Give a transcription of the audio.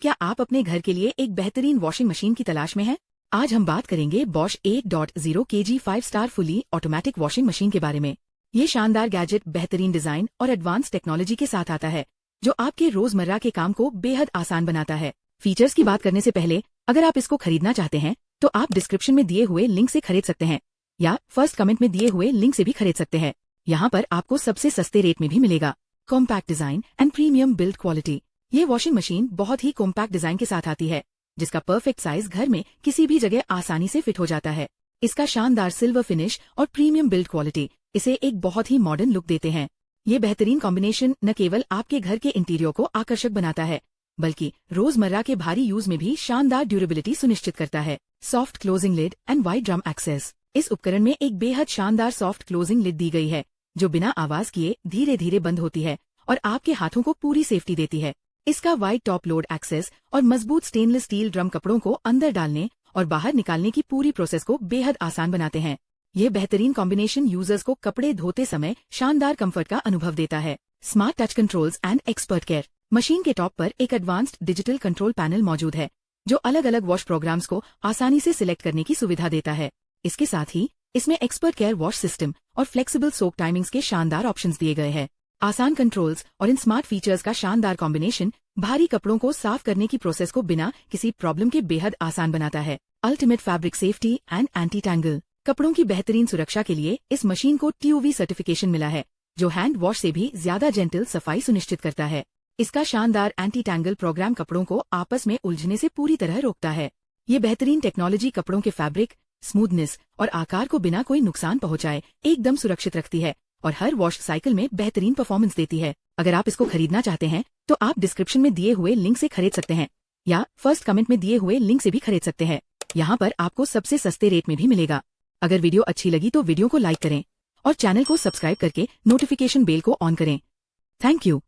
क्या आप अपने घर के लिए एक बेहतरीन वॉशिंग मशीन की तलाश में हैं? आज हम बात करेंगे Bosch 8.0 kg 5 star fully automatic washing machine के बारे में। ये शानदार गैजेट बेहतरीन डिजाइन और एडवांस टेक्नोलॉजी के साथ आता है, जो आपके रोजमर्रा के काम को बेहद आसान बनाता है। फीचर्स की बात करने से पहले, अगर आप इसको खरीदना चाहते हैं तो आप डिस्क्रिप्शन में दिए हुए लिंक से खरीद सकते हैं या फर्स्ट कमेंट में दिए हुए लिंक से भी खरीद सकते हैं। यहाँ पर आपको सबसे सस्ते रेट में भी मिलेगा। Compact design and premium build quality. ये वॉशिंग मशीन बहुत ही कॉम्पैक्ट डिजाइन के साथ आती है, जिसका परफेक्ट साइज घर में किसी भी जगह आसानी से फिट हो जाता है। इसका शानदार सिल्वर फिनिश और प्रीमियम बिल्ड क्वालिटी इसे एक बहुत ही मॉडर्न लुक देते हैं। ये बेहतरीन कॉम्बिनेशन न केवल आपके घर के इंटीरियर को आकर्षक बनाता है, बल्कि रोजमर्रा के भारी यूज में भी शानदार ड्यूरेबिलिटी सुनिश्चित करता है। Soft closing lid and wide drum access. इस उपकरण में एक बेहद शानदार सॉफ्ट क्लोजिंग लिड दी गई है, जो बिना आवाज किए धीरे धीरे बंद होती है और आपके हाथों को पूरी सेफ्टी देती है। इसका वाइड टॉप लोड एक्सेस और मजबूत स्टेनलेस स्टील ड्रम कपड़ों को अंदर डालने और बाहर निकालने की पूरी प्रोसेस को बेहद आसान बनाते हैं। ये बेहतरीन कॉम्बिनेशन यूजर्स को कपड़े धोते समय शानदार कंफर्ट का अनुभव देता है। Smart touch controls and expert care. Machine के टॉप पर एक एडवांस्ड डिजिटल कंट्रोल पैनल मौजूद है, जो अलग अलग वॉश प्रोग्राम्स को आसानी से सिलेक्ट करने की सुविधा देता है। इसके साथ ही इसमें एक्सपर्ट केयर वॉश सिस्टम और फ्लेक्सिबल सोक टाइमिंग्स के शानदार ऑप्शंस दिए गए हैं। आसान कंट्रोल्स और इन स्मार्ट फीचर्स का शानदार कॉम्बिनेशन भारी कपड़ों को साफ करने की प्रोसेस को बिना किसी प्रॉब्लम के बेहद आसान बनाता है। Ultimate fabric safety and anti tangle. कपड़ों की बेहतरीन सुरक्षा के लिए इस मशीन को TUV सर्टिफिकेशन मिला है, जो हैंड वॉश से भी ज्यादा जेंटल सफाई सुनिश्चित करता है। इसका शानदार एंटी टैंगल प्रोग्राम कपड़ों को आपस में उलझने से पूरी तरह रोकता है। ये बेहतरीन टेक्नोलॉजी कपड़ों के फैब्रिक, स्मूथनेस और आकार को बिना कोई नुकसान पहुंचाए एकदम सुरक्षित रखती है और हर वॉश साइकिल में बेहतरीन परफॉर्मेंस देती है। अगर आप इसको खरीदना चाहते हैं तो आप डिस्क्रिप्शन में दिए हुए लिंक से खरीद सकते हैं या फर्स्ट कमेंट में दिए हुए लिंक से भी खरीद सकते हैं। यहाँ पर आपको सबसे सस्ते रेट में भी मिलेगा। अगर वीडियो अच्छी लगी तो वीडियो को लाइक करें और चैनल को सब्सक्राइब करके नोटिफिकेशन बेल को ऑन करें। Thank you.